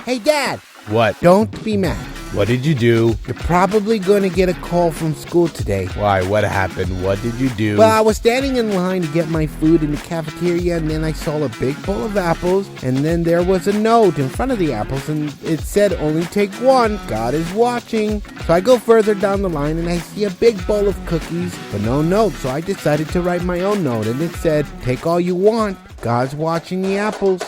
Hey, Dad. What? Don't be mad. What did you do? You're probably going to get a call from school today. Why? What happened? What did you do? Well, I was standing in line to get my food in the cafeteria, and then I saw a big bowl of apples, and then there was a note in front of the apples, and it said, only take one. God is watching. So I go further down the line, and I see a big bowl of cookies, but no note, so I decided to write my own note, and it said, take all you want. God's watching the apples.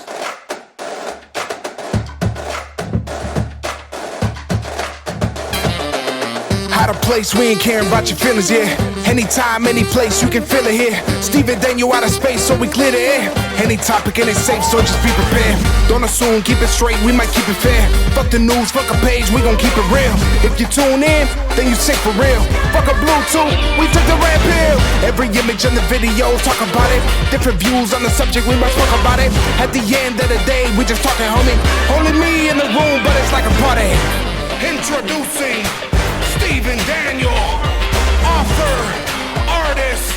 Out of place, we ain't caring about your feelings, yeah. Anytime, any place, you can feel it here. Steven Daniel out of space, so we clear the air. Any topic and it's safe, so just be prepared. Don't assume, keep it straight, we might keep it fair. Fuck the news, fuck a page, we gon' keep it real. If you tune in, then you sick for real. Fuck a Bluetooth, we took the red pill. Every image in the video, talk about it. Different views on the subject, we must talk about it. At the end of the day, we just talking, homie. Only me in the room, but it's like a party. Introducing Steven Daniel, author, artist,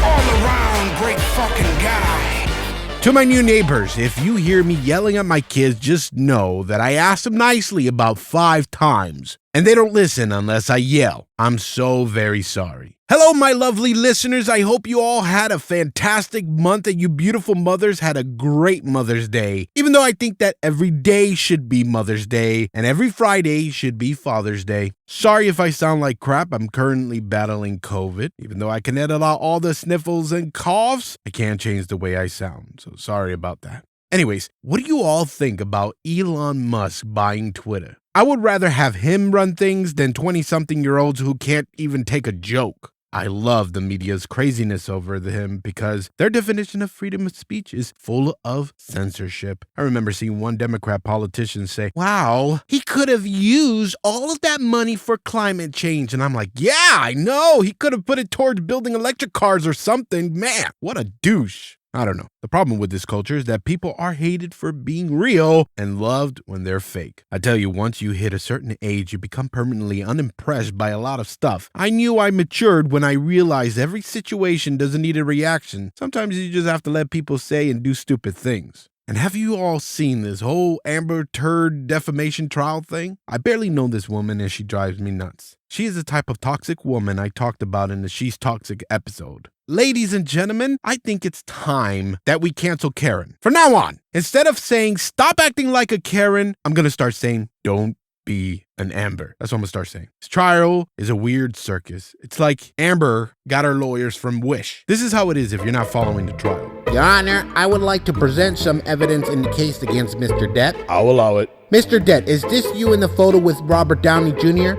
all-around great fucking guy. To my new neighbors, if you hear me yelling at my kids, just know that I asked them nicely about 5 times, and they don't listen unless I yell. I'm so very sorry. Hello, my lovely listeners. I hope you all had a fantastic month and you beautiful mothers had a great Mother's Day. Even though I think that every day should be Mother's Day and every Friday should be Father's Day. Sorry if I sound like crap. I'm currently battling COVID. Even though I can edit out all the sniffles and coughs, I can't change the way I sound. So sorry about that. Anyways, what do you all think about Elon Musk buying Twitter? I would rather have him run things than 20-something-year-olds who can't even take a joke. I love the media's craziness over him because their definition of freedom of speech is full of censorship. I remember seeing one Democrat politician say, wow, he could have used all of that money for climate change. And I'm like, yeah, I know. He could have put it towards building electric cars or something. Man, what a douche. I don't know. The problem with this culture is that people are hated for being real and loved when they're fake. I tell you, once you hit a certain age, you become permanently unimpressed by a lot of stuff. I knew I matured when I realized every situation doesn't need a reaction. Sometimes you just have to let people say and do stupid things. And have you all seen this whole Amber Turd defamation trial thing? I barely know this woman and she drives me nuts. She is the type of toxic woman I talked about in the She's Toxic episode. Ladies and gentlemen, I think it's time that we cancel Karen. From now on, instead of saying, stop acting like a Karen, I'm going to start saying, don't be an Amber. That's what I'm going to start saying. This trial is a weird circus. It's like Amber got her lawyers from Wish. This is how it is if you're not following the trial. Your Honor, I would like to present some evidence in the case against Mr. Det. I'll allow it. Mr. Det, is this you in the photo with Robert Downey Jr.?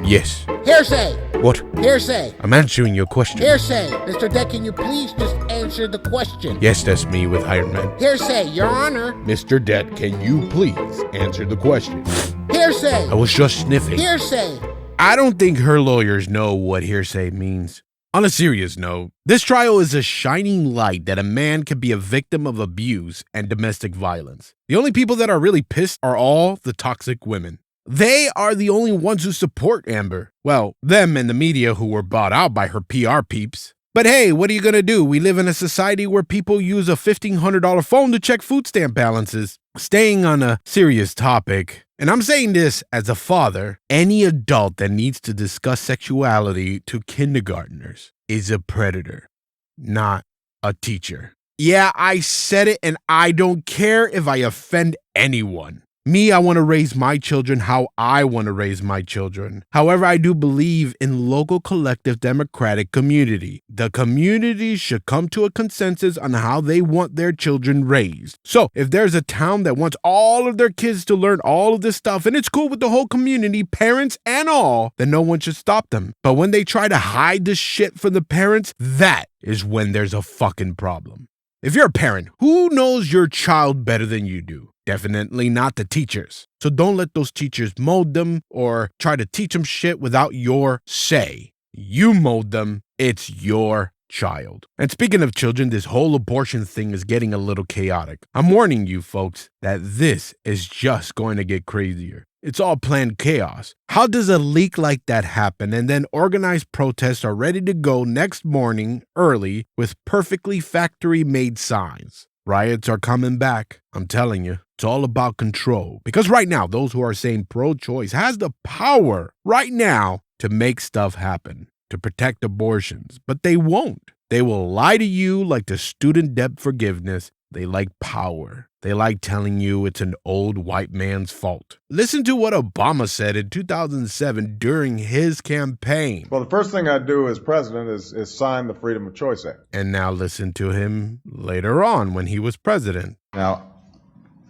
Yes. Hearsay! What? Hearsay! I'm answering your question. Hearsay! Mr. Det, can you please just answer the question? Yes, that's me with Iron Man. Hearsay, Your Honor! Mr. Det, can you please answer the question? Hearsay! I was just sniffing. Hearsay! I don't think her lawyers know what hearsay means. On a serious note, this trial is a shining light that a man can be a victim of abuse and domestic violence. The only people that are really pissed are all the toxic women. They are the only ones who support Amber. Well, them and the media who were bought out by her PR peeps. But hey, what are you gonna do? We live in a society where people use a $1,500 phone to check food stamp balances. Staying on a serious topic, and I'm saying this as a father, any adult that needs to discuss sexuality to kindergartners is a predator, not a teacher. Yeah, I said it, and I don't care if I offend anyone. Me, I want to raise my children how I want to raise my children. However, I do believe in local collective democratic community. The community should come to a consensus on how they want their children raised. So if there's a town that wants all of their kids to learn all of this stuff, and it's cool with the whole community, parents and all, then no one should stop them. But when they try to hide this shit from the parents, that is when there's a fucking problem. If you're a parent, who knows your child better than you do? Definitely not the teachers. So don't let those teachers mold them or try to teach them shit without your say. You mold them. It's your child. And speaking of children, this whole abortion thing is getting a little chaotic. I'm warning you folks that this is just going to get crazier. It's all planned chaos. How does a leak like that happen and then organized protests are ready to go next morning early with perfectly factory-made signs? Riots are coming back, I'm telling you. It's all about control. Because right now, those who are saying pro-choice has the power right now to make stuff happen, to protect abortions. But they won't. They will lie to you like the student debt forgiveness. They like power. They like telling you it's an old white man's fault. Listen to what Obama said in 2007 during his campaign. Well, the first thing I do as president is sign the Freedom of Choice Act. And now listen to him later on when he was president. Now,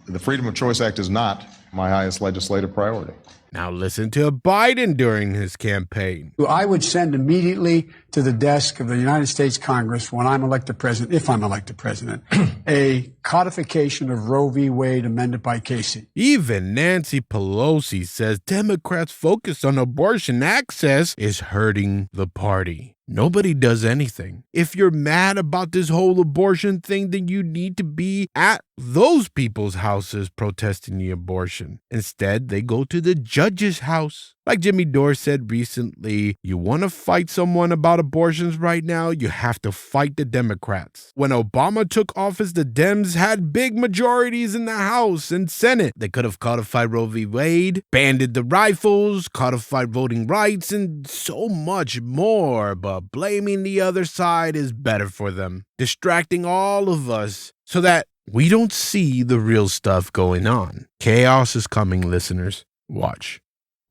the Freedom of Choice Act is not my highest legislative priority. Now listen to Biden during his campaign. I would send immediately to the desk of the United States Congress when I'm elected president, if I'm elected president, a codification of Roe v. Wade amended by Casey. Even Nancy Pelosi says Democrats' focus on abortion access is hurting the party. Nobody does anything. If you're mad about this whole abortion thing, then you need to be at those people's houses protesting the abortion. Instead, they go to the judge's house. Like Jimmy Dore said recently, you want to fight someone about abortions right now, you have to fight the Democrats. When Obama took office, the Dems had big majorities in the House and Senate. They could have codified Roe v. Wade, banned the rifles, codified voting rights, and so much more. But blaming the other side is better for them, distracting all of us so that we don't see the real stuff going on. Chaos is coming, listeners. Watch.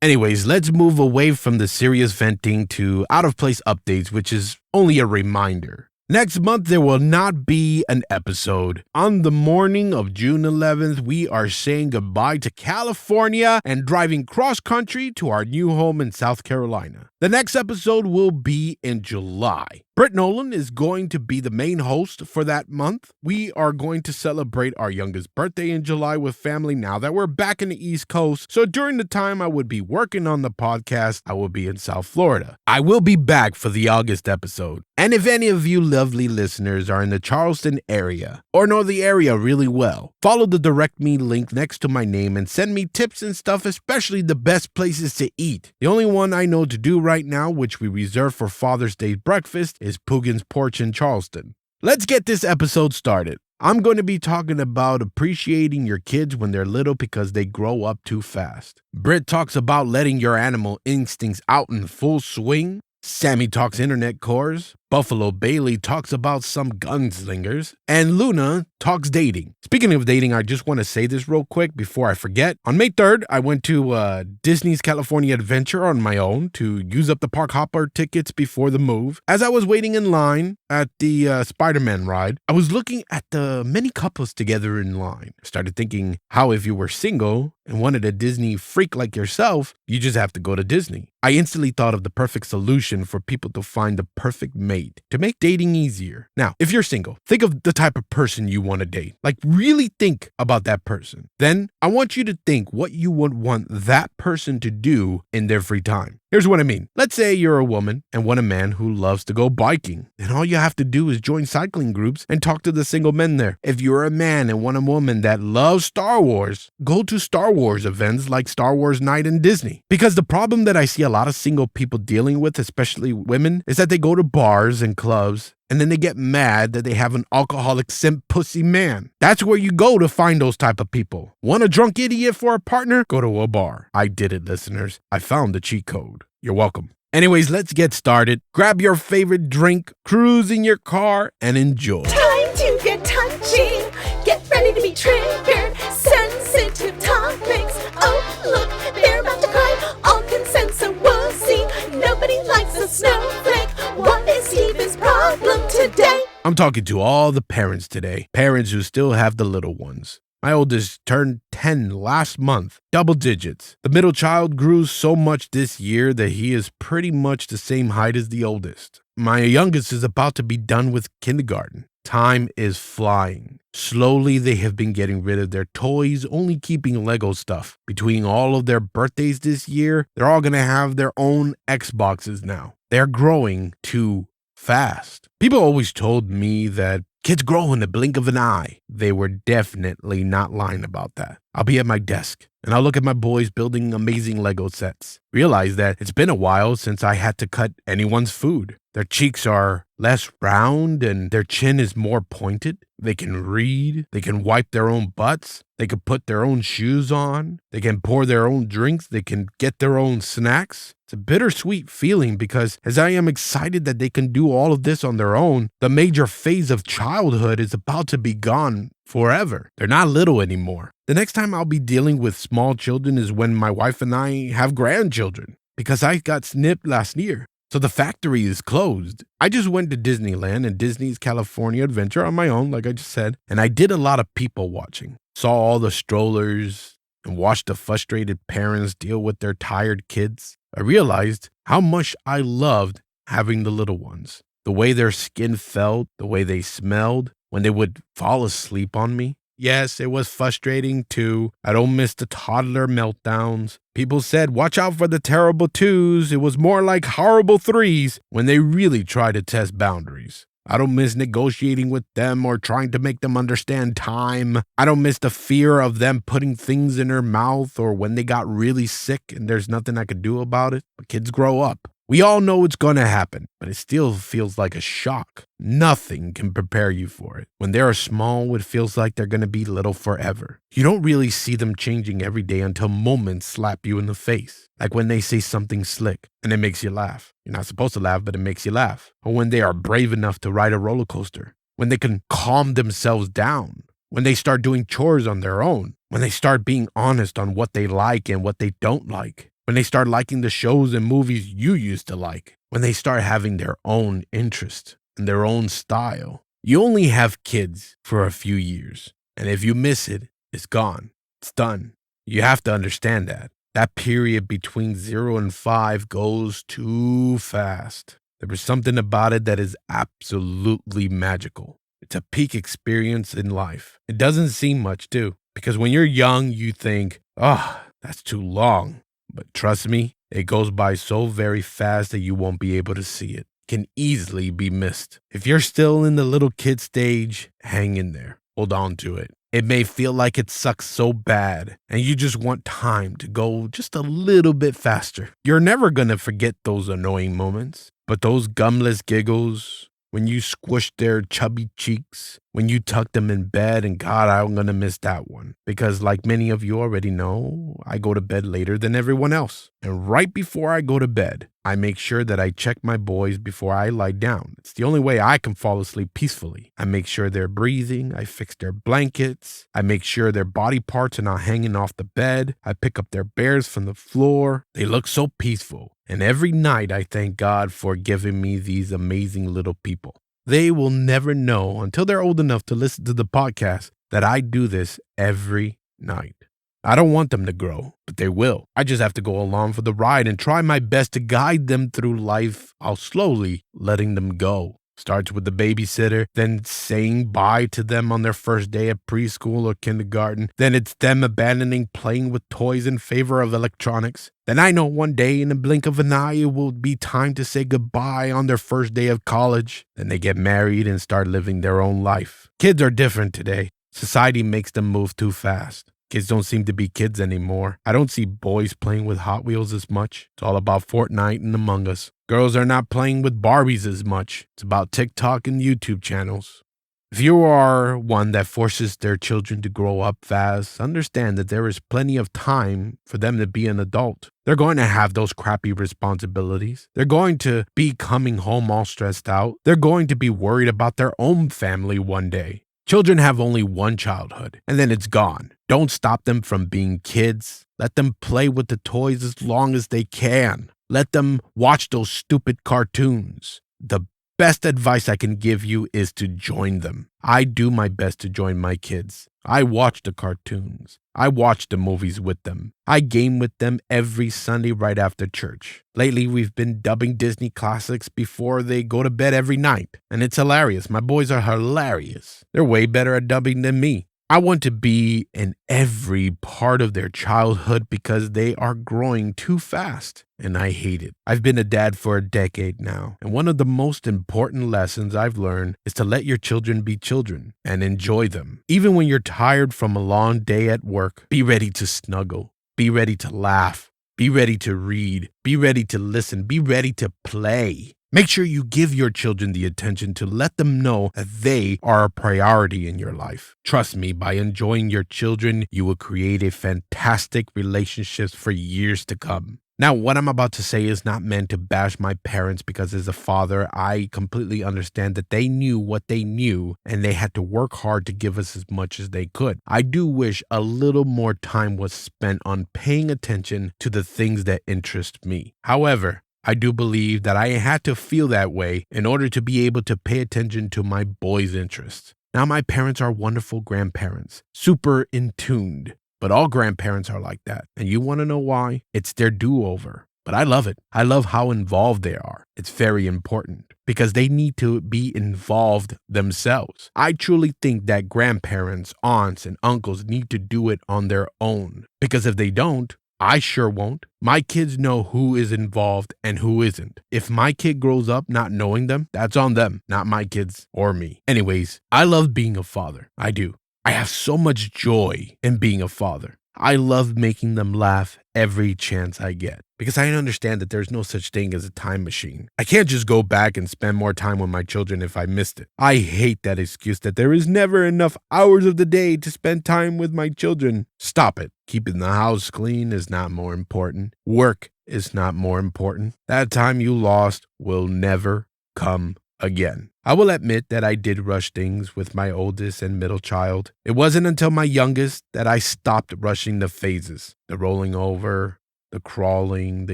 Anyways, let's move away from the serious venting to out-of-place updates, which is only a reminder. Next month, there will not be an episode. On the morning of June 11th, we are saying goodbye to California and driving cross-country to our new home in South Carolina. The next episode will be in July. Britt Nolan is going to be the main host for that month. We are going to celebrate our youngest birthday in July with family now that we're back in the East Coast. So during the time I would be working on the podcast, I will be in South Florida. I will be back for the August episode. And if any of you lovely listeners are in the Charleston area or know the area really well, follow the direct me link next to my name and send me tips and stuff, especially the best places to eat. The only one I know to do right now, which we reserve for Father's Day breakfast, is Poogan's Porch in Charleston. Let's get this episode started. I'm going to be talking about appreciating your kids when they're little because they grow up too fast. Britt talks about letting your animal instincts out in full swing. Sammy talks internet cores. Buffalo Bailey talks about some gunslingers. And Luna talks dating. Speaking of dating, I just want to say this real quick before I forget. On May 3rd, I went to Disney's California Adventure on my own to use up the park hopper tickets before the move. As I was waiting in line at the Spider-Man ride, I was looking at the many couples together in line. I started thinking how if you were single and wanted a Disney freak like yourself, you just have to go to Disney. I instantly thought of the perfect solution for people to find the perfect mate, to make dating easier. Now, if you're single, think of the type of person you want to date. Like, really think about that person. Then I want you to think what you would want that person to do in their free time. Here's what I mean. Let's say you're a woman and want a man who loves to go biking. Then all you have to do is join cycling groups and talk to the single men there. If you're a man and want a woman that loves Star Wars, go to Star Wars events like Star Wars Night in Disney. Because the problem that I see a lot of single people dealing with, especially women, is that they go to bars and clubs and then they get mad that they have an alcoholic simp pussy man. That's where you go to find those type of people. Want a drunk idiot for a partner? Go to a bar. I did it, listeners. I found the cheat code. You're welcome. Anyways, let's get started. Grab your favorite drink, cruise in your car, and enjoy. Time to get touchy. Get ready to be triggered. Sensitive topics. Oh, look, they're about to cry. All consent, so we'll see. Nobody likes a snowflake. What is Steven's problem today? I'm talking to all the parents today. Parents who still have the little ones. My oldest turned 10 last month, double digits. The middle child grew so much this year that he is pretty much the same height as the oldest. My youngest is about to be done with kindergarten. Time is flying. Slowly, they have been getting rid of their toys, only keeping Lego stuff. Between all of their birthdays this year, they're all going to have their own Xboxes now. They're growing too fast. People always told me that kids grow in the blink of an eye. They were definitely not lying about that. I'll be at my desk and I'll look at my boys building amazing Lego sets. Realize that it's been a while since I had to cut anyone's food. Their cheeks are less round and their chin is more pointed. They can read. They can wipe their own butts. They can put their own shoes on. They can pour their own drinks. They can get their own snacks. It's a bittersweet feeling because as I am excited that they can do all of this on their own, the major phase of childhood is about to be gone forever. They're not little anymore. The next time I'll be dealing with small children is when my wife and I have grandchildren because I got snipped last year. So the factory is closed. I just went to Disneyland and Disney's California Adventure on my own, like I just said, and I did a lot of people watching. Saw all the strollers and watched the frustrated parents deal with their tired kids. I realized how much I loved having the little ones. The way their skin felt, the way they smelled, when they would fall asleep on me. Yes, it was frustrating too. I don't miss the toddler meltdowns. People said, watch out for the terrible twos. It was more like horrible threes when they really try to test boundaries. I don't miss negotiating with them or trying to make them understand time. I don't miss the fear of them putting things in their mouth or when they got really sick and there's nothing I could do about it. But kids grow up. We all know it's going to happen, but it still feels like a shock. Nothing can prepare you for it. When they're small, it feels like they're going to be little forever. You don't really see them changing every day until moments slap you in the face. Like when they say something slick and it makes you laugh. You're not supposed to laugh, but it makes you laugh. Or when they are brave enough to ride a roller coaster. When they can calm themselves down. When they start doing chores on their own. When they start being honest on what they like and what they don't like. When they start liking the shows and movies you used to like. When they start having their own interest and their own style. You only have kids for a few years. And if you miss it, it's gone. It's done. You have to understand that. That period between 0 and 5 goes too fast. There is something about it that is absolutely magical. It's a peak experience in life. It doesn't seem much, too. Because when you're young, you think, oh, that's too long. But trust me, it goes by so very fast that you won't be able to see it. It can easily be missed. If you're still in the little kid stage, hang in there. Hold on to it. It may feel like it sucks so bad and you just want time to go just a little bit faster. You're never going to forget those annoying moments, but those gumless giggles, when you squished their chubby cheeks, when you tucked them in bed, and God, I'm going to miss that one. Because like many of you already know, I go to bed later than everyone else. And right before I go to bed, I make sure that I check my boys before I lie down. It's the only way I can fall asleep peacefully. I make sure they're breathing. I fix their blankets. I make sure their body parts are not hanging off the bed. I pick up their bears from the floor. They look so peaceful. And every night I thank God for giving me these amazing little people. They will never know until they're old enough to listen to the podcast that I do this every night. I don't want them to grow, but they will. I just have to go along for the ride and try my best to guide them through life while slowly letting them go. Starts with the babysitter, then saying bye to them on their first day at preschool or kindergarten. Then it's them abandoning playing with toys in favor of electronics. Then I know one day in the blink of an eye it will be time to say goodbye on their first day of college. Then they get married and start living their own life. Kids are different today. Society makes them move too fast. Kids don't seem to be kids anymore. I don't see boys playing with Hot Wheels as much. It's all about Fortnite and Among Us. Girls are not playing with Barbies as much. It's about TikTok and YouTube channels. If you are one that forces their children to grow up fast, understand that there is plenty of time for them to be an adult. They're going to have those crappy responsibilities. They're going to be coming home all stressed out. They're going to be worried about their own family one day. Children have only one childhood, and then it's gone. Don't stop them from being kids. Let them play with the toys as long as they can. Let them watch those stupid cartoons. The best advice I can give you is to join them. I do my best to join my kids. I watch the cartoons. I watch the movies with them. I game with them every Sunday right after church. Lately, we've been dubbing Disney classics before they go to bed every night. And it's hilarious. My boys are hilarious. They're way better at dubbing than me. I want to be in every part of their childhood because they are growing too fast, and I hate it. I've been a dad for a decade now, and one of the most important lessons I've learned is to let your children be children and enjoy them. Even when you're tired from a long day at work, be ready to snuggle, be ready to laugh, be ready to read, be ready to listen, be ready to play. Make sure you give your children the attention to let them know that they are a priority in your life. Trust me, by enjoying your children, you will create a fantastic relationships for years to come. Now, what I'm about to say is not meant to bash my parents because as a father, I completely understand that they knew what they knew and they had to work hard to give us as much as they could. I do wish a little more time was spent on paying attention to the things that interest me. However, I do believe that I had to feel that way in order to be able to pay attention to my boys' interests. Now, my parents are wonderful grandparents, super in tuned. But all grandparents are like that. And you want to know why? It's their do-over. But I love it. I love how involved they are. It's very important because they need to be involved themselves. I truly think that grandparents, aunts, and uncles need to do it on their own. Because if they don't, I sure won't. My kids know who is involved and who isn't. If my kid grows up not knowing them, that's on them, not my kids or me. Anyways, I love being a father. I do. I have so much joy in being a father. I love making them laugh every chance I get because I understand that there's no such thing as a time machine. I can't just go back and spend more time with my children if I missed it. I hate that excuse that there is never enough hours of the day to spend time with my children. Stop it. Keeping the house clean is not more important. Work is not more important. That time you lost will never come again. I will admit that I did rush things with my oldest and middle child. It wasn't until my youngest that I stopped rushing the phases, the rolling over, the crawling, the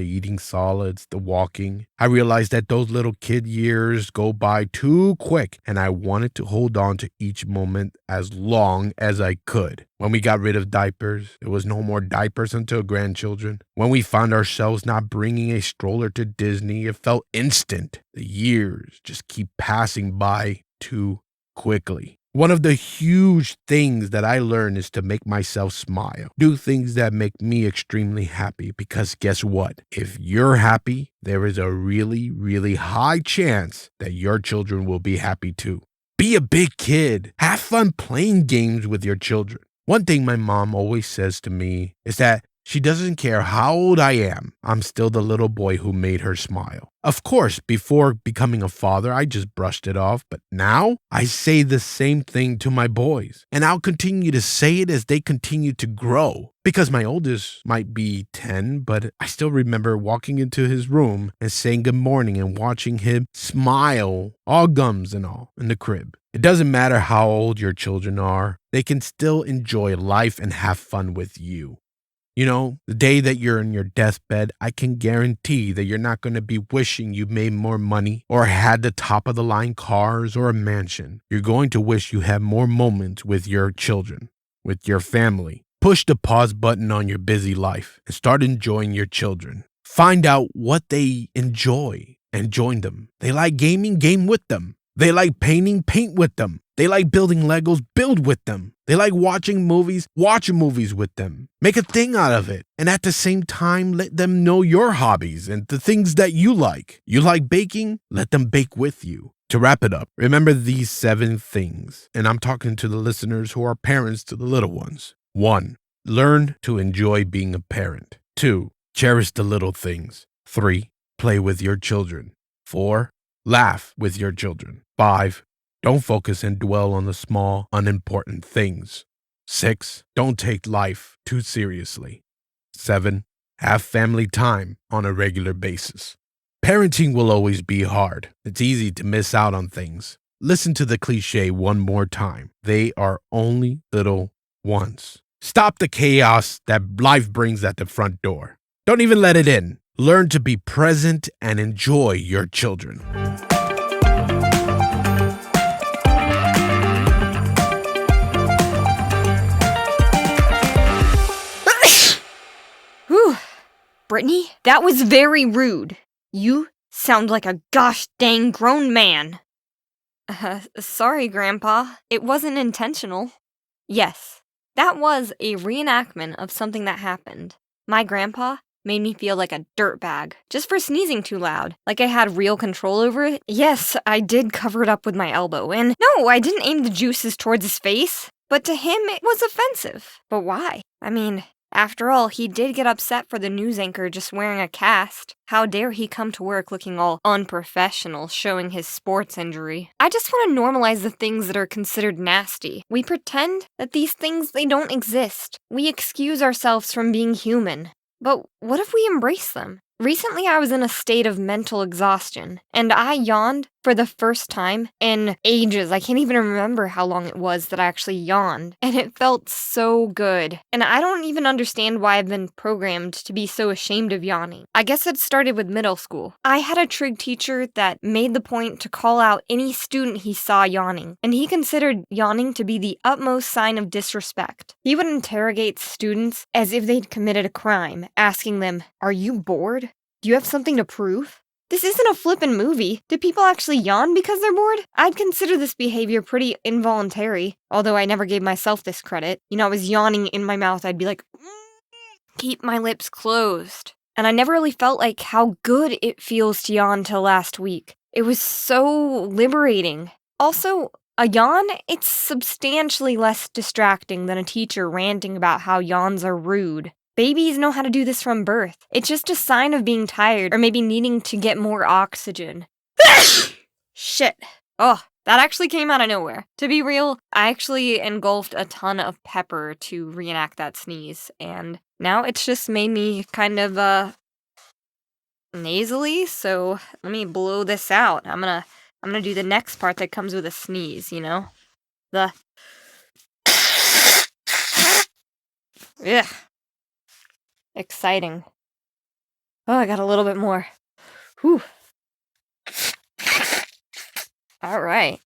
eating solids, the walking. I realized that those little kid years go by too quick, and I wanted to hold on to each moment as long as I could. When we got rid of diapers, it was no more diapers until grandchildren. When we found ourselves not bringing a stroller to Disney, it felt instant. The years just keep passing by too quickly. One of the huge things that I learned is to make myself smile. Do things that make me extremely happy because guess what? If you're happy, there is a really, really high chance that your children will be happy too. Be a big kid. Have fun playing games with your children. One thing my mom always says to me is that she doesn't care how old I am. I'm still the little boy who made her smile. Of course, before becoming a father, I just brushed it off. But now I say the same thing to my boys. And I'll continue to say it as they continue to grow. Because my oldest might be 10, but I still remember walking into his room and saying good morning and watching him smile, all gums and all, in the crib. It doesn't matter how old your children are. They can still enjoy life and have fun with you. You know, the day that you're in your deathbed, I can guarantee that you're not going to be wishing you made more money or had the top of the line cars or a mansion. You're going to wish you had more moments with your children, with your family. Push the pause button on your busy life and start enjoying your children. Find out what they enjoy and join them. They like gaming, game with them. They like painting, paint with them. They like building Legos, build with them. They like watching movies, watch movies with them. Make a thing out of it. And at the same time, let them know your hobbies and the things that you like. You like baking? Let them bake with you. To wrap it up, remember these 7 things. And I'm talking to the listeners who are parents to the little ones. 1. Learn to enjoy being a parent. 2. Cherish the little things. 3. Play with your children. 4. Laugh with your children. 5. Don't focus and dwell on the small, unimportant things. 6. Don't take life too seriously. 7. Have family time on a regular basis. Parenting will always be hard. It's easy to miss out on things. Listen to the cliche one more time. They are only little ones. Stop the chaos that life brings at the front door. Don't even let it in. Learn to be present and enjoy your children. Whew. Brittany, that was very rude. You sound like a gosh dang grown man. Sorry, Grandpa. It wasn't intentional. Yes, that was a reenactment of something that happened. My grandpa made me feel like a dirtbag just for sneezing too loud, like I had real control over it. Yes, I did cover it up with my elbow, and no, I didn't aim the juices towards his face, but to him it was offensive. But why? I mean, After all, he did get upset for the news anchor just wearing a cast. How dare he come to work looking all unprofessional, showing his sports injury. I just want to normalize the things that are considered nasty. We pretend that these things, they don't exist. We excuse ourselves from being human. But what if we embrace them? Recently, I was in a state of mental exhaustion, and I yawned for the first time in ages. I can't even remember how long it was that I actually yawned, and it felt so good. And I don't even understand why I've been programmed to be so ashamed of yawning. I guess it started with middle school. I had a trig teacher that made the point to call out any student he saw yawning, and he considered yawning to be the utmost sign of disrespect. He would interrogate students as if they'd committed a crime, asking them, "Are you bored? Do you have something to prove? This isn't a flippin' movie. Do people actually yawn because they're bored?" I'd consider this behavior pretty involuntary, although I never gave myself this credit. I was yawning in my mouth. I'd be like, keep my lips closed. And I never really felt like how good it feels to yawn till last week. It was so liberating. Also, a yawn, it's substantially less distracting than a teacher ranting about how yawns are rude. Babies know how to do this from birth. It's just a sign of being tired or maybe needing to get more oxygen. Shit. Oh, that actually came out of nowhere. To be real, I actually engulfed a ton of pepper to reenact that sneeze, and now it's just made me kind of, nasally, so let me blow this out. I'm gonna do the next part that comes with a sneeze, The... Ugh. Exciting. Oh, I got a little bit more. Whew. All right.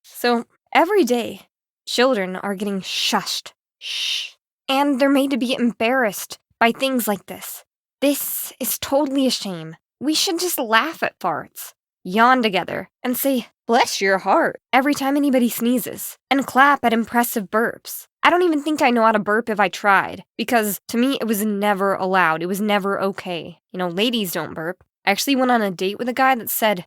So, every day, children are getting shushed. Shh. And they're made to be embarrassed by things like this. This is totally a shame. We should just laugh at farts, yawn together, and say, "Bless your heart," every time anybody sneezes, and clap at impressive burps. I don't even think I know how to burp if I tried, because to me it was never allowed. It was never okay. Ladies don't burp. I actually went on a date with a guy that said,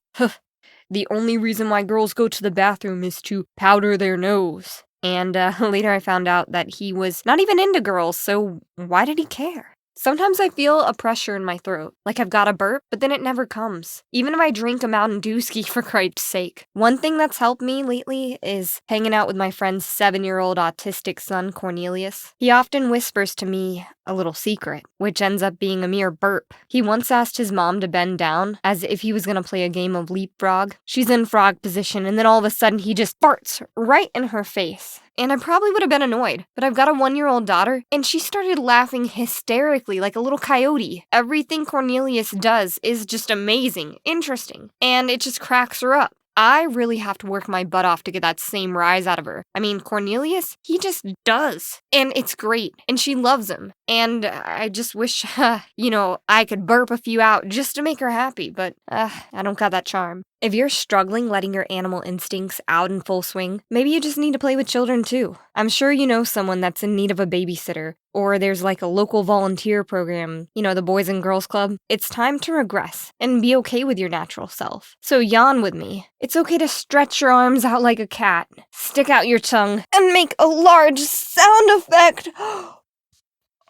"The only reason why girls go to the bathroom is to powder their nose." And later I found out that he was not even into girls, so why did he care? Sometimes I feel a pressure in my throat, like I've got a burp, but then it never comes. Even if I drink a Mountain Dewski, for Christ's sake. One thing that's helped me lately is hanging out with my friend's 7-year-old autistic son, Cornelius. He often whispers to me a little secret, which ends up being a mere burp. He once asked his mom to bend down, as if he was gonna play a game of leapfrog. She's in frog position, and then all of a sudden he just farts right in her face. And I probably would have been annoyed, but I've got a 1-year-old daughter, and she started laughing hysterically like a little coyote. Everything Cornelius does is just amazing, interesting, and it just cracks her up. I really have to work my butt off to get that same rise out of her. I mean, Cornelius, he just does. And it's great. And she loves him. And I just wish, I could burp a few out just to make her happy. But, I don't got that charm. If you're struggling letting your animal instincts out in full swing, maybe you just need to play with children too. I'm sure you know someone that's in need of a babysitter, or there's like a local volunteer program, the Boys and Girls Club. It's time to regress and be okay with your natural self. So yawn with me. It's okay to stretch your arms out like a cat, stick out your tongue, and make a large sound effect.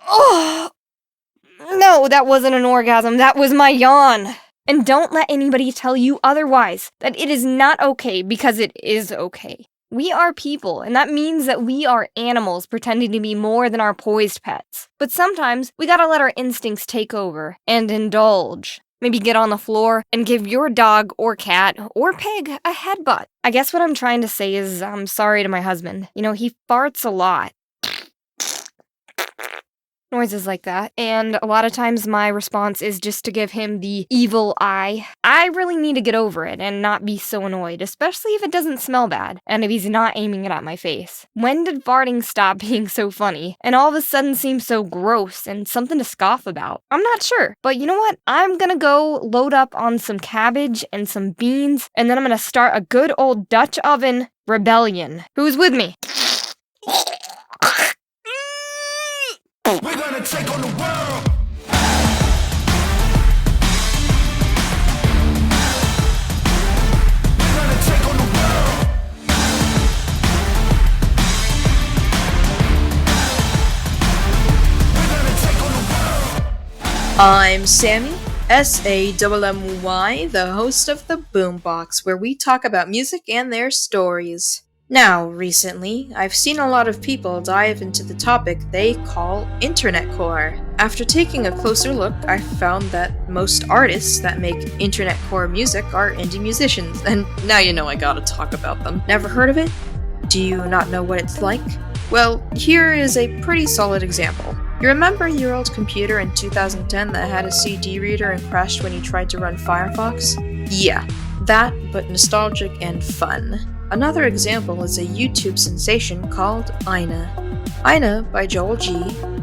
Oh, no, that wasn't an orgasm. That was my yawn. And don't let anybody tell you otherwise, that it is not okay, because it is okay. We are people, and that means that we are animals pretending to be more than our poised pets. But sometimes, we gotta let our instincts take over and indulge. Maybe get on the floor and give your dog or cat or pig a headbutt. I guess what I'm trying to say is I'm sorry to my husband. He farts a lot. Noises like that, and a lot of times my response is just to give him the evil eye. I really need to get over it and not be so annoyed, especially if it doesn't smell bad, and if he's not aiming it at my face. When did farting stop being so funny, and all of a sudden seem so gross and something to scoff about? I'm not sure, but you know what? I'm gonna go load up on some cabbage and some beans, and then I'm gonna start a good old Dutch oven rebellion. Who's with me? We're gonna take on the world. We're gonna take on the world. We're I'm Sammy, Sammy, the host of The Boombox, where we talk about music and their stories. Now, recently, I've seen a lot of people dive into the topic they call internet core. After taking a closer look, I found that most artists that make internet core music are indie musicians, and now you know I gotta talk about them. Never heard of it? Do you not know what it's like? Well, here is a pretty solid example. You remember your old computer in 2010 that had a CD reader and crashed when you tried to run Firefox? Yeah, that, but nostalgic and fun. Another example is a YouTube sensation called Ina. Ina, by Joel G,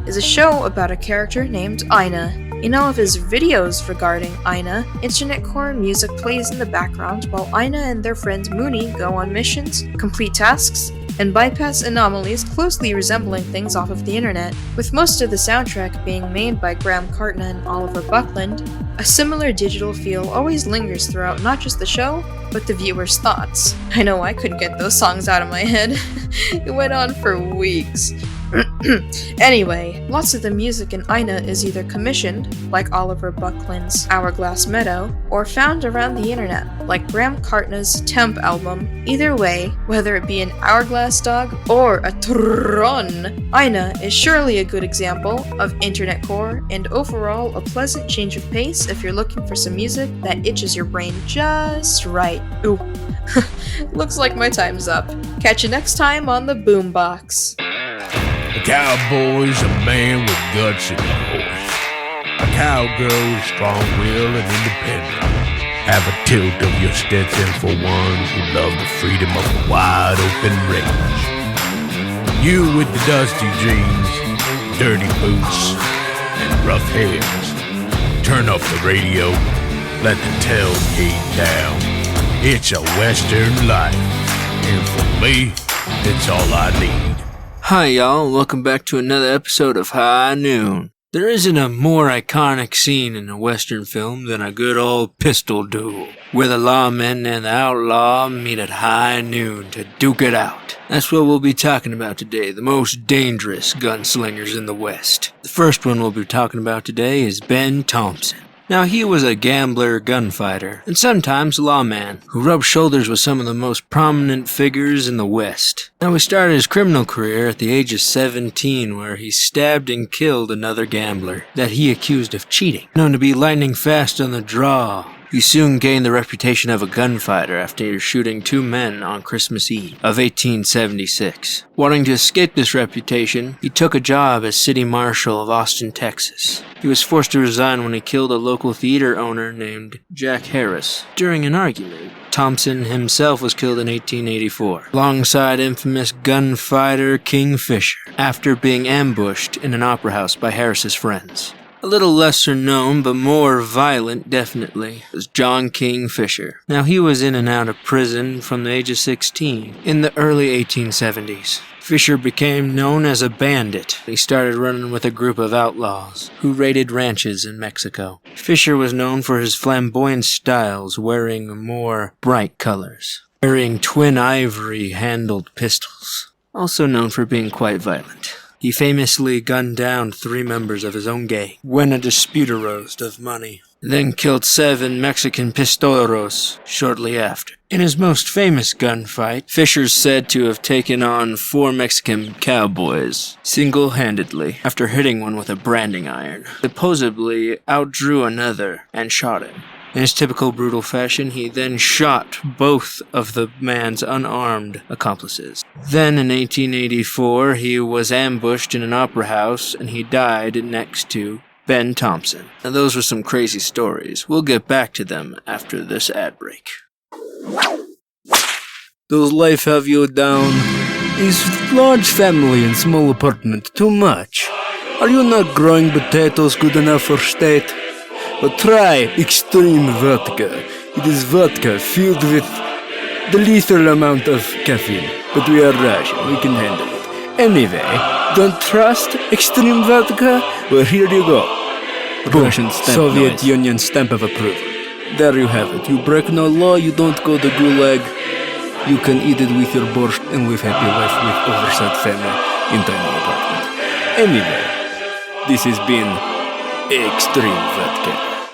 is a show about a character named Ina. In all of his videos regarding Ina, internet core music plays in the background while Ina and their friend Mooney go on missions, complete tasks, and bypass anomalies closely resembling things off of the internet. With most of the soundtrack being made by Graham Cartner and Oliver Buckland, a similar digital feel always lingers throughout not just the show, but the viewer's thoughts. I know I couldn't get those songs out of my head. It went on for weeks. Anyway, lots of the music in Ina is either commissioned, like Oliver Buckland's Hourglass Meadow, or found around the internet, like Graham Cartner's Temp album. Either way, whether it be an Hourglass Dog or a Tron, Ina is surely a good example of internet core and overall a pleasant change of pace if you're looking for some music that itches your brain just right. Ooh, looks like my time's up. Catch you next time on The Boombox. A cowboy's a man with guts and a horse. A cowgirl, strong-willed and independent. Have a tilt of your Stetson for ones who love the freedom of a wide-open range. You with the dusty jeans, dirty boots, and rough hairs. Turn off the radio, let the tailgate down. It's a Western life, and for me, it's all I need. Hi y'all, welcome back to another episode of High Noon. There isn't a more iconic scene in a Western film than a good old pistol duel, where the lawman and the outlaw meet at high noon to duke it out. That's what we'll be talking about today, the most dangerous gunslingers in the West. The first one we'll be talking about today is Ben Thompson. Now, he was a gambler, gunfighter, and sometimes lawman, who rubbed shoulders with some of the most prominent figures in the West. Now, he started his criminal career at the age of 17, where he stabbed and killed another gambler that he accused of cheating. Known to be lightning fast on the draw, he soon gained the reputation of a gunfighter after shooting 2 men on Christmas Eve of 1876. Wanting to escape this reputation, he took a job as city marshal of Austin, Texas. He was forced to resign when he killed a local theater owner named Jack Harris during an argument. Thompson himself was killed in 1884, alongside infamous gunfighter King Fisher, after being ambushed in an opera house by Harris's friends. A little lesser known, but more violent, definitely, was John King Fisher. Now, he was in and out of prison from the age of 16 in the early 1870s. Fisher became known as a bandit. He started running with a group of outlaws who raided ranches in Mexico. Fisher was known for his flamboyant styles, wearing more bright colors, carrying twin ivory-handled pistols. Also known for being quite violent. He famously gunned down 3 members of his own gang when a dispute arose of money, then killed 7 Mexican pistoleros shortly after. In his most famous gunfight, Fisher's said to have taken on 4 Mexican cowboys single-handedly after hitting one with a branding iron. Supposedly outdrew another and shot him. In his typical brutal fashion, he then shot both of the man's unarmed accomplices. Then in 1884, he was ambushed in an opera house and he died next to Ben Thompson. Now those were some crazy stories. We'll get back to them after this ad break. Does life have you down? Is large family and small apartment too much? Are you not growing potatoes good enough for state? But try Extreme Vodka. It is vodka filled with the lethal amount of caffeine. But we are Russian, we can handle it. Anyway, don't trust Extreme Vodka? Well, here you go. Russian stamp Soviet Union stamp of approval. There you have it. You break no law, you don't go to gulag. You can eat it with your borscht and live happy life with oversized family in tiny apartment. Anyway, this has been extreme vodka.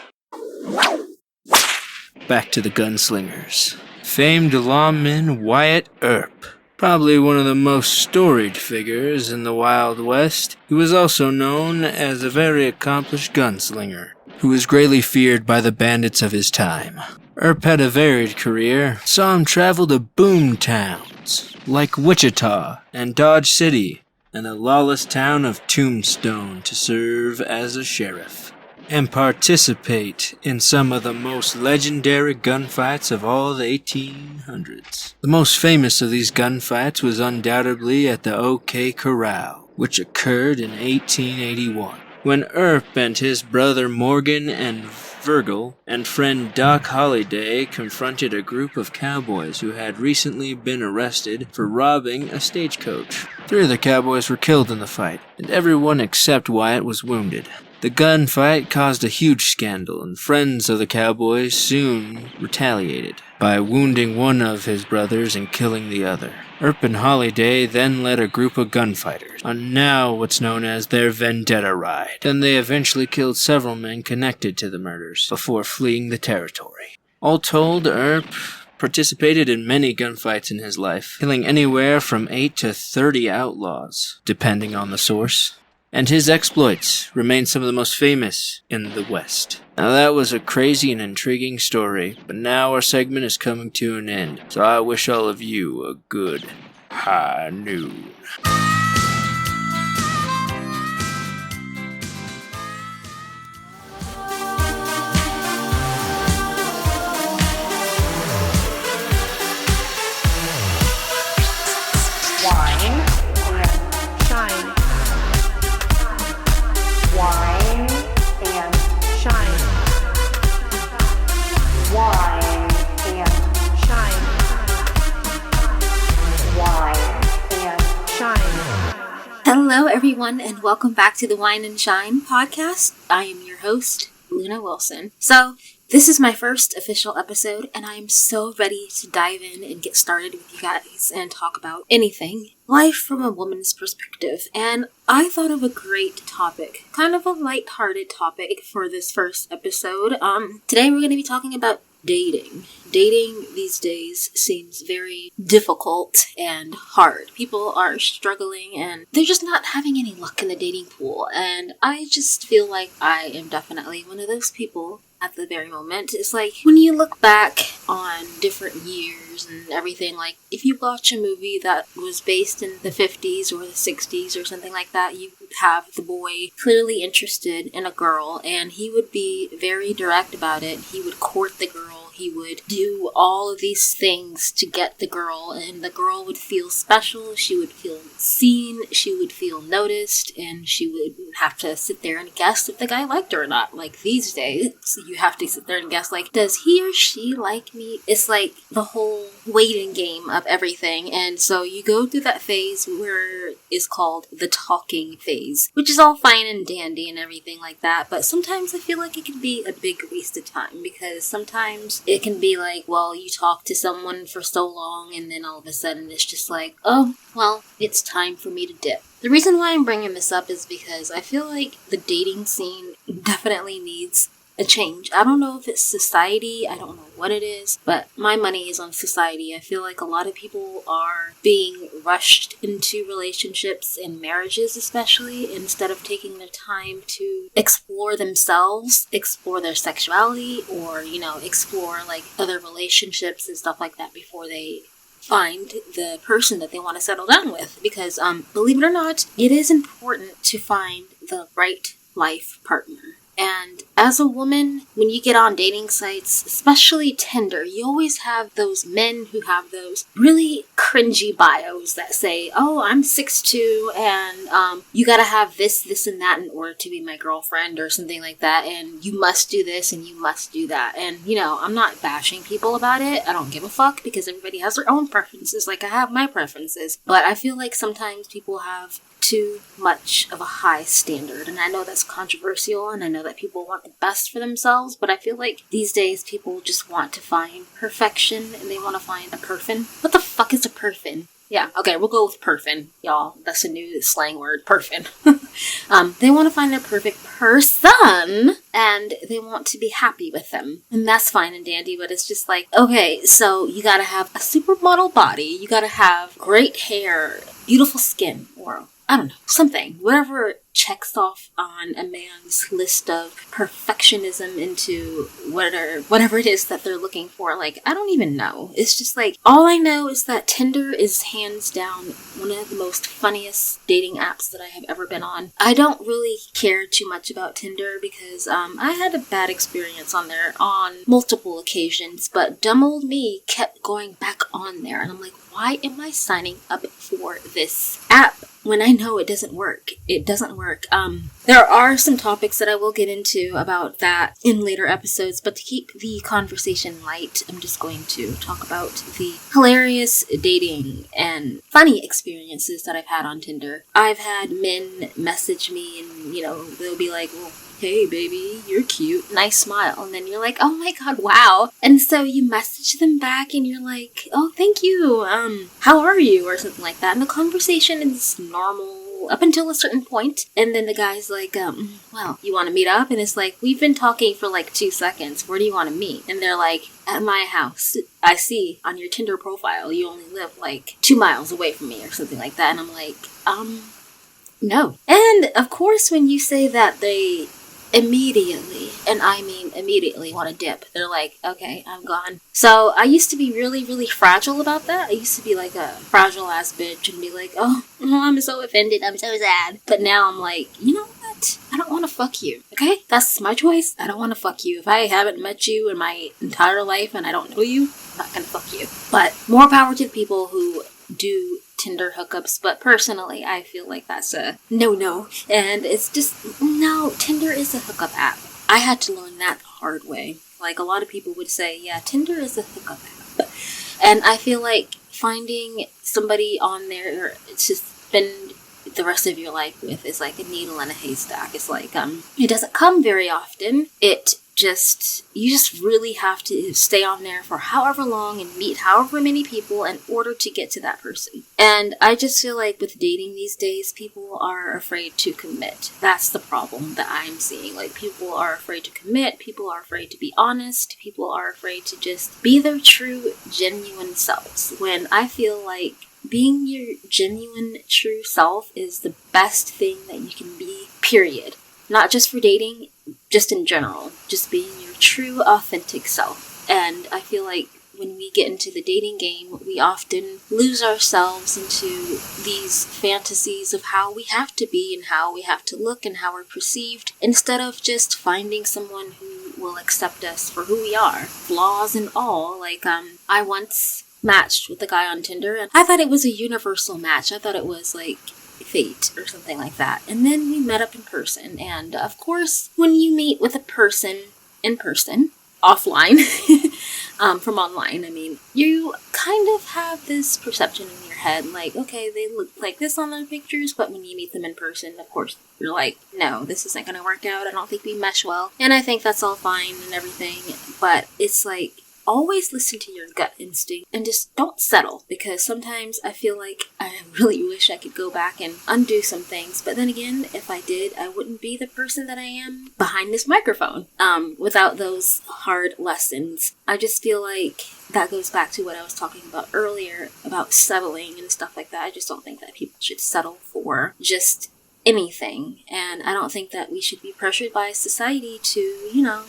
Back to the gunslingers. Famed lawman Wyatt Earp. Probably one of the most storied figures in the Wild West, he was also known as a very accomplished gunslinger, who was greatly feared by the bandits of his time. Earp had a varied career, saw him travel to boom towns, like Wichita and Dodge City, and the lawless town of Tombstone to serve as a sheriff, and participate in some of the most legendary gunfights of all the 1800s. The most famous of these gunfights was undoubtedly at the OK Corral, which occurred in 1881, when Earp and his brother Morgan and Virgil and friend Doc Holliday confronted a group of cowboys who had recently been arrested for robbing a stagecoach. 3 of the cowboys were killed in the fight, and everyone except Wyatt was wounded. The gunfight caused a huge scandal, and friends of the cowboys soon retaliated by wounding one of his brothers and killing the other. Earp and Holliday then led a group of gunfighters on now what's known as their vendetta ride. Then they eventually killed several men connected to the murders before fleeing the territory. All told, Earp participated in many gunfights in his life, killing anywhere from 8 to 30 outlaws, depending on the source. And his exploits remain some of the most famous in the West. Now that was a crazy and intriguing story, but now our segment is coming to an end, so I wish all of you a good high noon. Hello, everyone, and welcome back to the Wine and Shine podcast. I am your host, Luna Wilson. So, this is my first official episode, and I am so ready to dive in and get started with you guys and talk about anything. Life from a woman's perspective. And I thought of a great topic, kind of a lighthearted topic for this first episode. Today we're going to be talking about dating. Dating these days seems very difficult and hard. People are struggling and they're just not having any luck in the dating pool. And I just feel like I am definitely one of those people at the very moment. It's like when you look back on different years and everything, like if you watch a movie that was based in the 50s or the 60s or something like that, you would have the boy clearly interested in a girl and he would be very direct about it. He would court the girl. He would do all of these things to get the girl, and the girl would feel special, she would feel seen, she would feel noticed, and she would have to sit there and guess if the guy liked her or not. Like these days, you have to sit there and guess, like, does he or she like me? It's like the whole waiting game of everything, and so you go through that phase where it's called the talking phase, which is all fine and dandy and everything like that, but sometimes I feel like it can be a big waste of time, because sometimes it can be like, well, you talk to someone for so long and then all of a sudden it's just like, oh, well, it's time for me to dip. The reason why I'm bringing this up is because I feel like the dating scene definitely needs a change. I don't know if it's society, I don't know what it is, but my money is on society. I feel like a lot of people are being rushed into relationships and marriages especially, instead of taking their time to explore themselves, explore their sexuality, or, you know, explore like other relationships and stuff like that before they find the person that they want to settle down with. Because, believe it or not, it is important to find the right life partner. And as a woman, when you get on dating sites, especially Tinder, you always have those men who have those really cringy bios that say, oh, I'm 6'2", and you gotta have this, this, and that in order to be my girlfriend, or something like that, and you must do this, and you must do that. And, you know, I'm not bashing people about it. I don't give a fuck, because everybody has their own preferences, like I have my preferences. But I feel like sometimes people have too much of a high standard, and I know that's controversial, and I know that people want the best for themselves, but I feel like these days people just want to find perfection, and they want to find a perfin. What the fuck is a perfin? Yeah, okay, we'll go with perfin, y'all. That's a new slang word, perfin. They want to find their perfect person, and they want to be happy with them. And that's fine and dandy, but it's just like, okay, so you gotta have a supermodel body, you gotta have great hair, beautiful skin, or I don't know, something. Whatever checks off on a man's list of perfectionism into whatever it is that they're looking for. Like, I don't even know. It's just like, all I know is that Tinder is hands down one of the most funniest dating apps that I have ever been on. I don't really care too much about Tinder because I had a bad experience on there on multiple occasions, but dumb old me kept going back on there, and I'm like, why am I signing up for this app when I know it doesn't work? It doesn't work. There are some topics that I will get into about that in later episodes, but to keep the conversation light, I'm just going to talk about the hilarious dating and funny experiences that I've had on Tinder. I've had men message me and, they'll be like, well, hey baby, you're cute, nice smile, and then you're like, oh my god, wow. And so you message them back and you're like, oh, thank you, how are you, or something like that, and the conversation is normal up until a certain point, and then the guy's like, well, you want to meet up? And it's like, we've been talking for like 2 seconds, where do you want to meet? And they're like, at my house. I see on your Tinder profile you only live like 2 miles away from me, or something like that. And I'm like, no. And of course when you say that, they immediately, and I mean immediately, want to dip. They're like, okay, I'm gone. So I used to be really, really fragile about that. I used to be like a fragile ass bitch and be like, oh, I'm so offended, I'm so sad. But now I'm like, you know what? I don't want to fuck you, okay? That's my choice. I don't want to fuck you. If I haven't met you in my entire life and I don't know you, I'm not gonna fuck you. But more power to the people who do Tinder hookups, but personally I feel like that's a no-no, and it's just, no, Tinder is a hookup app. I had to learn that the hard way. Like, a lot of people would say, yeah, Tinder is a hookup app, and I feel like finding somebody on there to spend the rest of your life with is like a needle in a haystack. It's like, it doesn't come very often. You just really have to stay on there for however long and meet however many people in order to get to that person. And I just feel like with dating these days, people are afraid to commit. That's the problem that I'm seeing. Like, people are afraid to commit, people are afraid to be honest, people are afraid to just be their true, genuine selves. When I feel like being your genuine, true self is the best thing that you can be, period. Not just for dating, just in general. Just being your true, authentic self. And I feel like when we get into the dating game, we often lose ourselves into these fantasies of how we have to be and how we have to look and how we're perceived, instead of just finding someone who will accept us for who we are, flaws and all. Like, I once matched with a guy on Tinder, and I thought it was a universal match. I thought it was like fate or something like that. And then we met up in person, and of course when you meet with a person in person, offline, from online, I mean, you kind of have this perception in your head, like, okay, they look like this on their pictures, but when you meet them in person, of course, you're like, no, this isn't gonna work out, I don't think we mesh well. And I think that's all fine and everything, but it's like, always listen to your gut instinct and just don't settle, because sometimes I feel like I really wish I could go back and undo some things, but then again, if I did, I wouldn't be the person that I am behind this microphone without those hard lessons. I just feel like that goes back to what I was talking about earlier about settling and stuff like that. I just don't think that people should settle for just anything, and I don't think that we should be pressured by society to,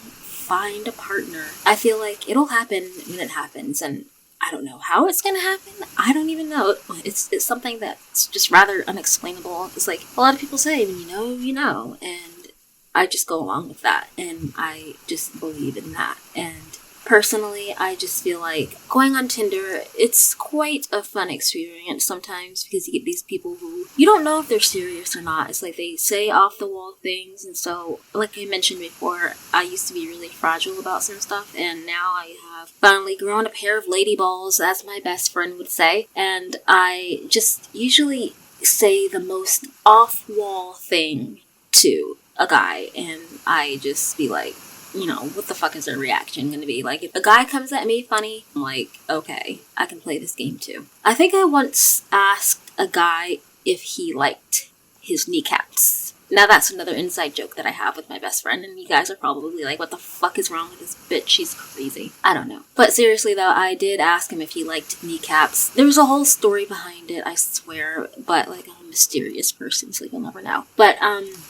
find a partner. I feel like it'll happen when it happens, and I don't know how it's gonna happen. I don't even know. It's something that's just rather unexplainable. It's like a lot of people say, when you know, and I just go along with that, and I just believe in that. And personally, I just feel like going on Tinder, it's quite a fun experience sometimes, because you get these people who you don't know if they're serious or not. It's like they say off-the-wall things, and so, like I mentioned before, I used to be really fragile about some stuff, and now I have finally grown a pair of lady balls, as my best friend would say, and I just usually say the most off-wall thing to a guy, and I just be like, what the fuck is their reaction going to be? Like, if a guy comes at me funny, I'm like, okay, I can play this game too. I think I once asked a guy if he liked his kneecaps. Now that's another inside joke that I have with my best friend, and you guys are probably like, what the fuck is wrong with this bitch? She's crazy. I don't know. But seriously though, I did ask him if he liked kneecaps. There was a whole story behind it, I swear, but like a mysterious person, so you'll never know. But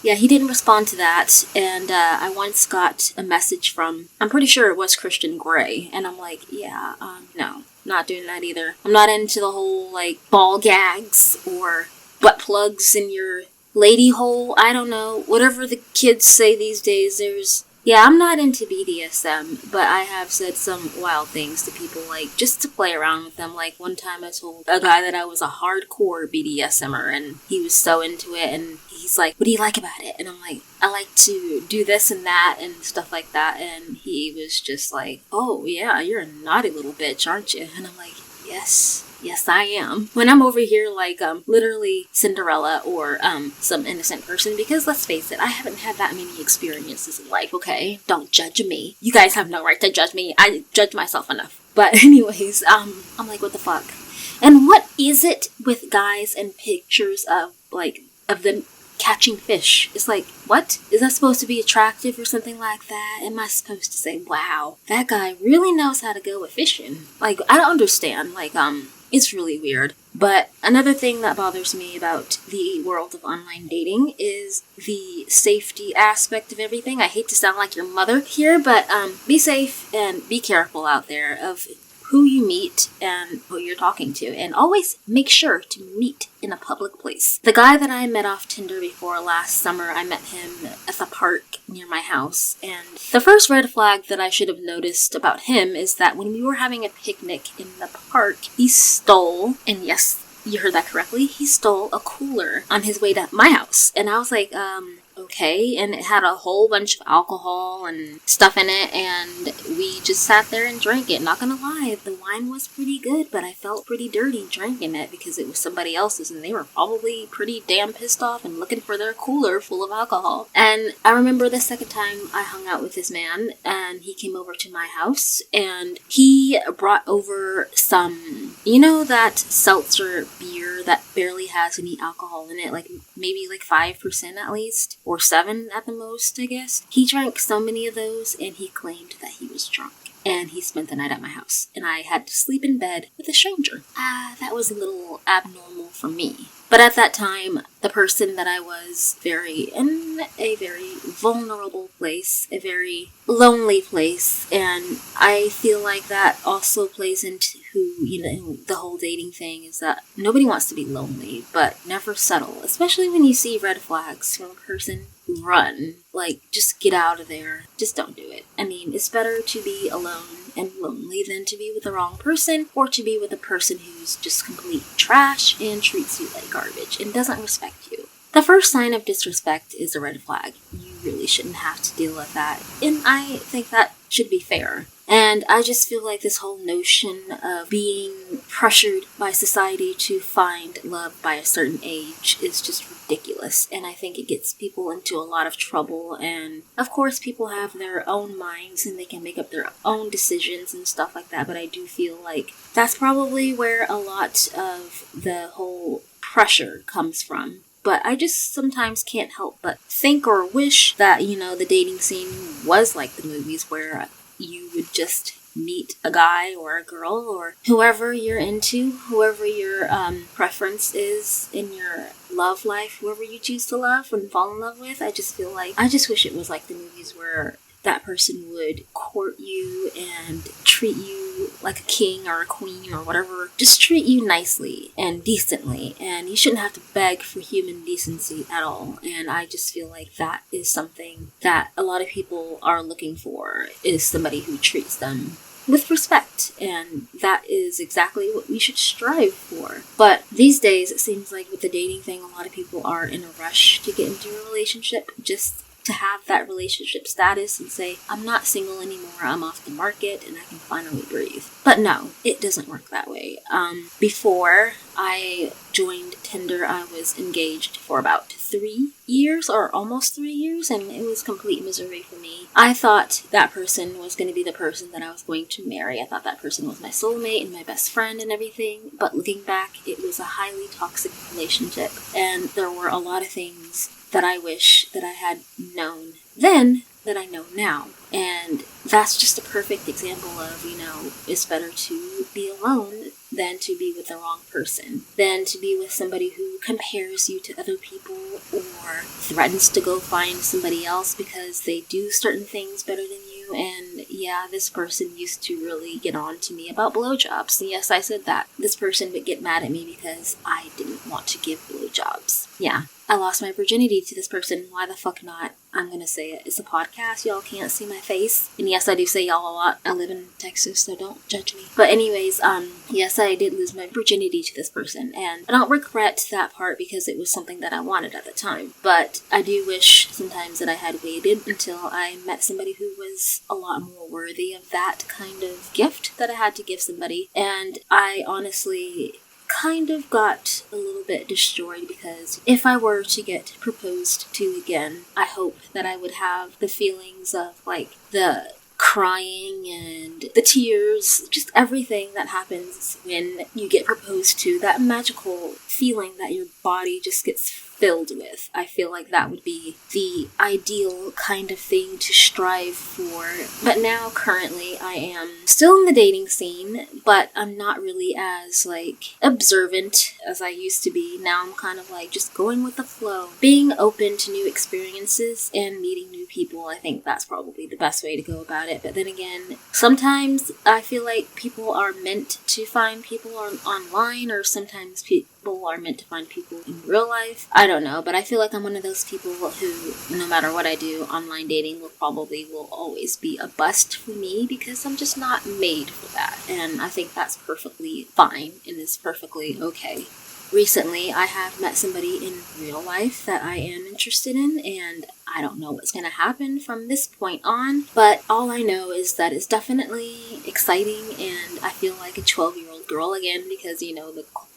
yeah, he didn't respond to that, and I once got a message from, I'm pretty sure it was Christian Grey, and I'm like, yeah, no, not doing that either. I'm not into the whole like ball gags or butt plugs in your lady hole, I don't know, whatever the kids say these days. I'm not into BDSM, but I have said some wild things to people, like, just to play around with them. Like, one time I told a guy that I was a hardcore BDSMer, and he was so into it, and he's like, what do you like about it? And I'm like, I like to do this and that, and stuff like that, and he was just like, oh, yeah, you're a naughty little bitch, aren't you? And I'm like, yes, I am. When I'm over here like, literally Cinderella or, some innocent person, because let's face it, I haven't had that many experiences in life, okay? Don't judge me. You guys have no right to judge me. I judge myself enough. But anyways, I'm like, what the fuck? And what is it with guys and pictures of them catching fish? It's like, what? Is that supposed to be attractive or something like that? Am I supposed to say, wow, that guy really knows how to go with fishing? Like, I don't understand. Like, it's really weird. But another thing that bothers me about the world of online dating is the safety aspect of everything. I hate to sound like your mother here, but be safe and be careful out there of who you meet and who you're talking to, and always make sure to meet in a public place. The guy that I met off Tinder before last summer, I met him at the park near my house, and the first red flag that I should have noticed about him is that when we were having a picnic in the park, he stole, and yes, you heard that correctly, he stole a cooler on his way to my house. And I was like, okay, and it had a whole bunch of alcohol and stuff in it, and we just sat there and drank it. Not gonna lie, the wine was pretty good, but I felt pretty dirty drinking it because it was somebody else's, and they were probably pretty damn pissed off and looking for their cooler full of alcohol. And I remember the second time I hung out with this man, and he came over to my house, and he brought over some, that seltzer beer that barely has any alcohol in it, like maybe like 5% at least, or 7 at the most, I guess. He drank so many of those, and he claimed that he was drunk. And he spent the night at my house, and I had to sleep in bed with a stranger. That was a little abnormal for me. But at that time, the person that I was in a very vulnerable place, a very lonely place, and I feel like that also plays into the whole dating thing is that nobody wants to be lonely, but never settle, especially when you see red flags from a person. Run. Like, just get out of there. Just don't do it. I mean, it's better to be alone and lonely than to be with the wrong person, or to be with a person who's just complete trash and treats you like garbage and doesn't respect you. The first sign of disrespect is a red flag. You really shouldn't have to deal with that, and I think that should be fair. And I just feel like this whole notion of being pressured by society to find love by a certain age is just ridiculous. And I think it gets people into a lot of trouble. And of course, people have their own minds and they can make up their own decisions and stuff like that. But I do feel like that's probably where a lot of the whole pressure comes from. But I just sometimes can't help but think or wish that, the dating scene was like the movies, where you would just meet a guy or a girl or whoever you're into, whoever your preference is in your love life, whoever you choose to love and fall in love with. I just wish it was like the movies, where that person would court you and treat you like a king or a queen or whatever. Just treat you nicely and decently, and you shouldn't have to beg for human decency at all. And I just feel like that is something that a lot of people are looking for, is somebody who treats them with respect, and that is exactly what we should strive for. But these days, it seems like with the dating thing, a lot of people are in a rush to get into a relationship, just to have that relationship status and say, I'm not single anymore, I'm off the market, and I can finally breathe. But no, it doesn't work that way. Before I joined Tinder, I was engaged for about 3 years or almost 3 years, and it was complete misery for me. I thought that person was going to be the person that I was going to marry. I thought that person was my soulmate and my best friend and everything, but looking back, it was a highly toxic relationship, and there were a lot of things that I wish that I had known then that I know now. And that's just a perfect example of, it's better to be alone than to be with the wrong person, than to be with somebody who compares you to other people or threatens to go find somebody else because they do certain things better than you. And yeah, this person used to really get on to me about blowjobs. Yes, I said that. This person would get mad at me because I didn't want to give blowjobs. Yeah. I lost my virginity to this person. Why the fuck not? I'm gonna say it. It's a podcast. Y'all can't see my face. And yes, I do say y'all a lot. I live in Texas, so don't judge me. But anyways, yes, I did lose my virginity to this person. And I don't regret that part because it was something that I wanted at the time. But I do wish sometimes that I had waited until I met somebody who was a lot more worthy of that kind of gift that I had to give somebody. And I honestly kind of got a little bit destroyed because if I were to get proposed to again, I hope that I would have the feelings of like the crying and the tears, just everything that happens when you get proposed to, that magical feeling that your body just gets filled with. I feel like that would be the ideal kind of thing to strive for. But now, currently, I am still in the dating scene, but I'm not really as, observant as I used to be. Now I'm kind of, just going with the flow. Being open to new experiences and meeting new people, I think that's probably the best way to go about it. But then again, sometimes I feel like people are meant to find people online, or sometimes people are meant to find people in real life. I don't know, but I feel like I'm one of those people who, no matter what I do, online dating will always be a bust for me because I'm just not made for that. And I think that's perfectly fine and is perfectly okay. Recently, I have met somebody in real life that I am interested in, and I don't know what's going to happen from this point on, but all I know is that it's definitely exciting, and I feel like a 12-year-old girl again because, the whole,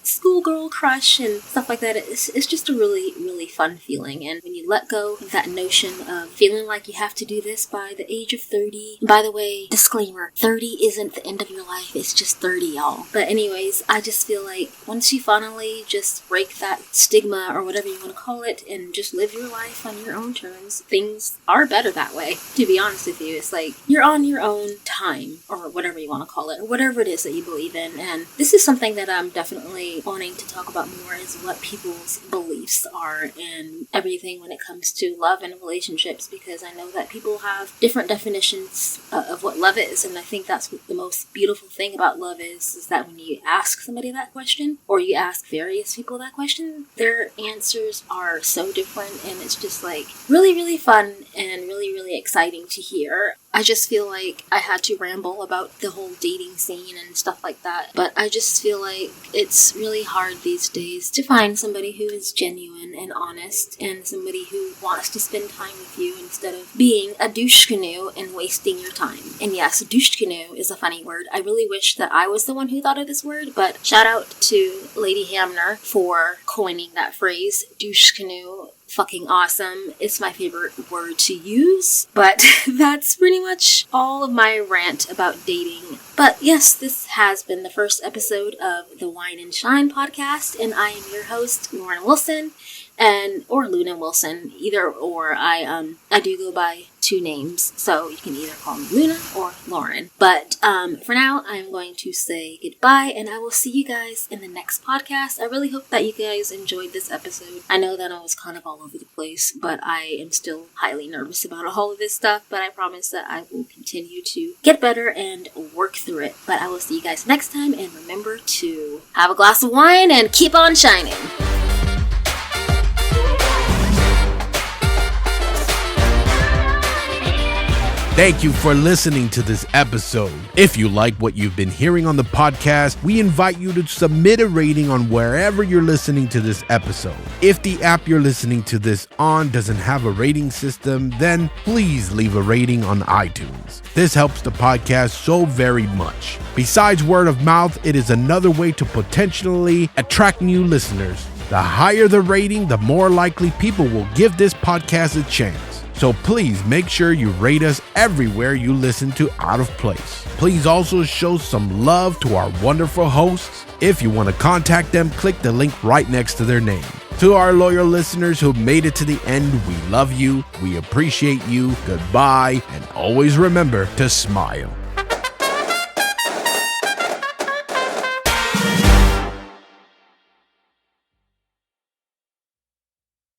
schoolgirl crush and stuff like that. It's just a really, really fun feeling, and when you let go of that notion of feeling like you have to do this by the age of 30, and by the way, disclaimer, 30 isn't the end of your life, it's just 30, y'all. But anyways, I just feel like once you finally just break that stigma, or whatever you want to call it, and just live your life on your own terms, things are better that way. To be honest with you, it's like you're on your own time, or whatever you want to call it, or whatever it is that you believe in. And this is something that I'm definitely wanting to talk about more, is what people's beliefs are and everything when it comes to love and relationships, because I know that people have different definitions of what love is, and I think that's what the most beautiful thing about love is that when you ask somebody that question, or you ask various people that question, their answers are so different, and it's just really, really fun and really, really exciting to hear. I just feel like I had to ramble about the whole dating scene and stuff like that, but I just feel like it's really hard these days to find somebody who is genuine and honest, and somebody who wants to spend time with you instead of being a douche canoe and wasting your time. And yes, douche canoe is a funny word. I really wish that I was the one who thought of this word, but shout out to Lady Hamner for coining that phrase, douche canoe. Fucking awesome. It's my favorite word to use, but that's pretty much all of my rant about dating. But yes, this has been the first episode of the Wine and Shine podcast, and I am your host, Lauren Wilson, or Luna Wilson, either or. I do go by 2 names, so you can either call me Luna or Lauren. But for now, I'm going to say goodbye, and I will see you guys in the next podcast. I really hope that you guys enjoyed this episode. I know that I was kind of all over the place, but I am still highly nervous about all of this stuff, but I promise that I will continue to get better and work through it. But I will see you guys next time, and remember to have a glass of wine and keep on shining. Thank you for listening to this episode. If you like what you've been hearing on the podcast, we invite you to submit a rating on wherever you're listening to this episode. If the app you're listening to this on doesn't have a rating system, then please leave a rating on iTunes. This helps the podcast so very much. Besides word of mouth, it is another way to potentially attract new listeners. The higher the rating, the more likely people will give this podcast a chance. So please make sure you rate us everywhere you listen to Out of Place. Please also show some love to our wonderful hosts. If you want to contact them, click the link right next to their name. To our loyal listeners who made it to the end, we love you, we appreciate you, goodbye, and always remember to smile.